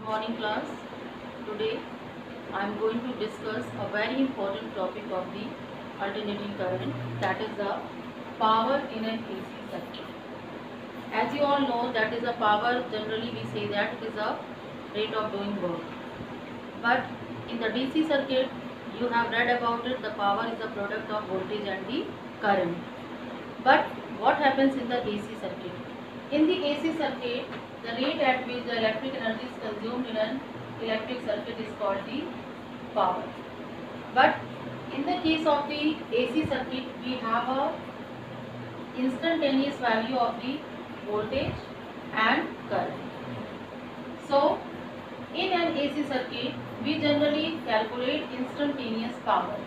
Morning class. Today I am going to discuss a very important topic of the alternating current, that is the power in an AC circuit. As you all know, that is a power, generally we say that it is a rate of doing work. But in the DC circuit, you have read about it, the power is the product of voltage and the current. But what happens in the AC circuit? In the AC circuit, the rate at which the electric energy is consumed in an electric circuit is called the power. But in the case of the AC circuit, we have a instantaneous value of the voltage and current. So, in an AC circuit, we generally calculate instantaneous power.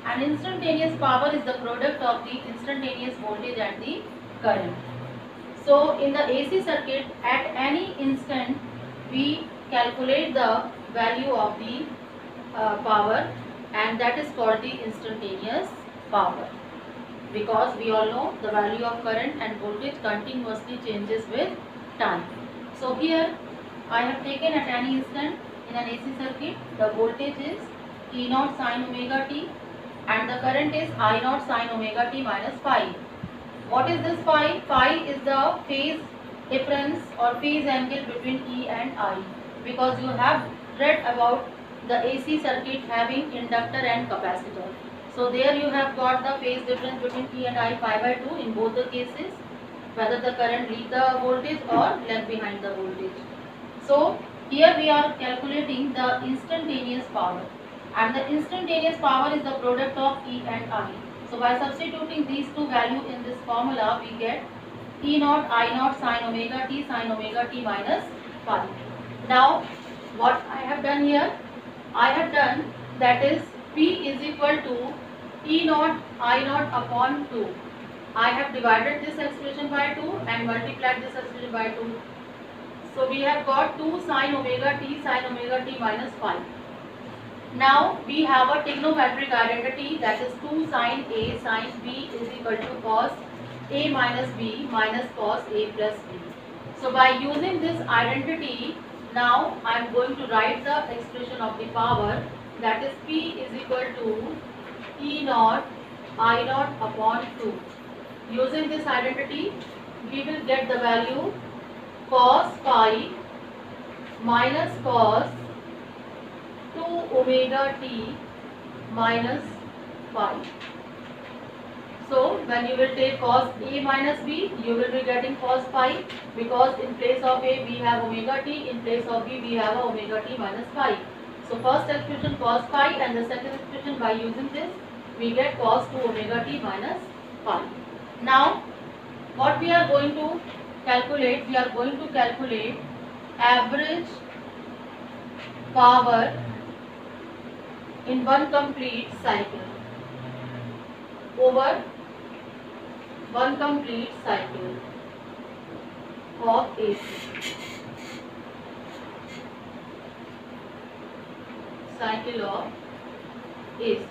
And instantaneous power is the product of the instantaneous voltage and the current. So, in the AC circuit, at any instant, we calculate the value of the power, and that is called the instantaneous power. Because we all know the value of current and voltage continuously changes with time. So, here I have taken at any instant in an AC circuit, the voltage is E0 sin omega t and the current is I0 sin omega t minus phi. What is this phi? Phi is the phase difference or phase angle between E and I, because you have read about the AC circuit having inductor and capacitor. So there you have got the phase difference between E and I pi by 2 in both the cases, whether the current lead the voltage or lag behind the voltage. So here we are calculating the instantaneous power, and the instantaneous power is the product of E and I. So by substituting these two values in this formula, we get E0 I0 sin omega t minus phi. Now what I have done here, I have done that is P is equal to E0 I0 upon 2. I have divided this expression by 2 and multiplied this expression by 2. So we have got 2 sin omega t minus phi. Now we have a trigonometric identity, that is 2 sin A sin B is equal to cos A minus B minus cos A plus B. So by using this identity, now I am going to write the expression of the power, that is P is equal to E0 I0 upon 2. Using this identity, we will get the value cos phi minus cos 2 omega t minus phi. So when you will take cos A minus B, you will be getting cos phi, because in place of A we have omega t, in place of B we have a omega t minus phi. So first expression cos phi, and the second expression by using this we get cos 2 omega t minus phi. Now what we are going to calculate, we are going to calculate average power in one complete cycle over one complete cycle of AC. Cycle of AC,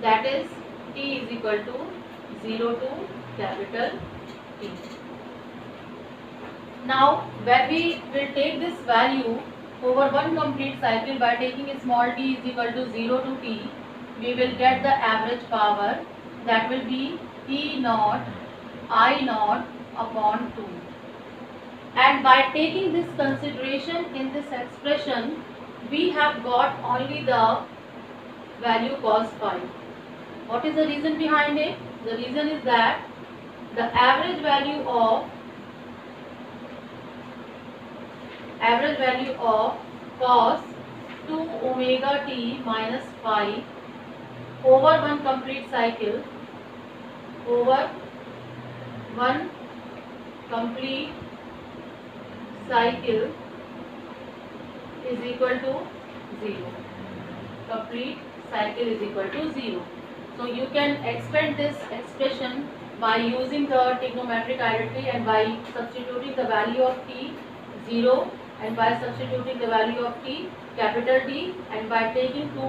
that is T is equal to 0 to capital T. Now when we will take this value over one complete cycle by taking a small t is equal to 0 to t, we will get the average power, that will be E0 I0 upon 2. And by taking this consideration in this expression, we have got only the value cos phi. What is the reason behind it? The reason is that the average value of cos 2 omega t minus phi over one complete cycle, is equal to 0. Complete cycle is equal to 0. So you can expand this expression by using the trigonometric identity and by substituting the value of t 0, and by substituting the value of t capital T, and by taking 2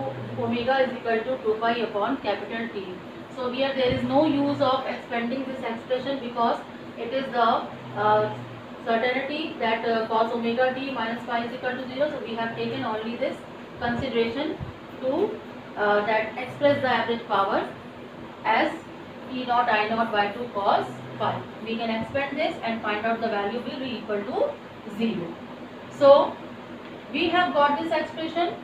omega is equal to 2 pi upon capital T. So here there is no use of expanding this expression, because it is the certainty that cos omega t minus phi is equal to 0. So we have taken only this consideration to that express the average power as E naught I naught by 2 cos phi. We can expand this and find out the value will be equal to 0. So we have got this expression,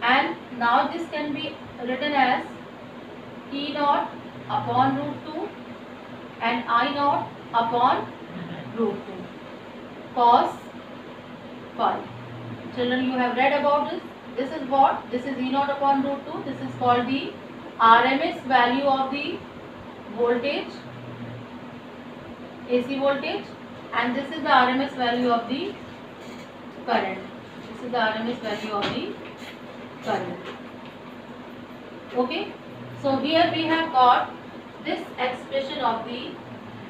and now this can be written as E naught upon root 2 and I naught upon root 2 cos phi. Children, you have read about this. This is what? This is E naught upon root 2. This is called the RMS value of the voltage, AC voltage, and this is the RMS value of the current. This is the RMS value of the current. Okay. So here we have got this expression of the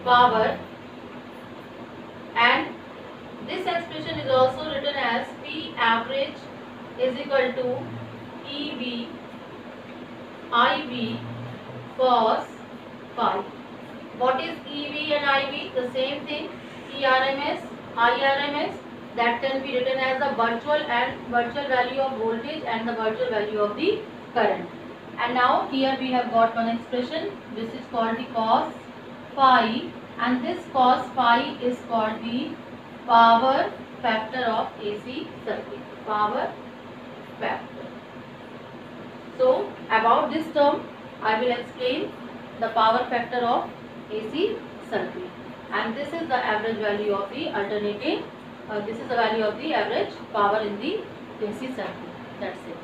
power, and this expression is also written as P average is equal to EV IV cos phi. What is EV and IV? The same thing. ERMS, IRMS, that can be written as the virtual value of voltage and the virtual value of the current. And now here we have got one expression which is called the cos phi, and this cos phi is called the power factor of AC circuit. Power factor. So about this term I will explain the power factor of AC circuit, and this is the average value of the alternating, this is the value of the average power in the AC circuit. That's it.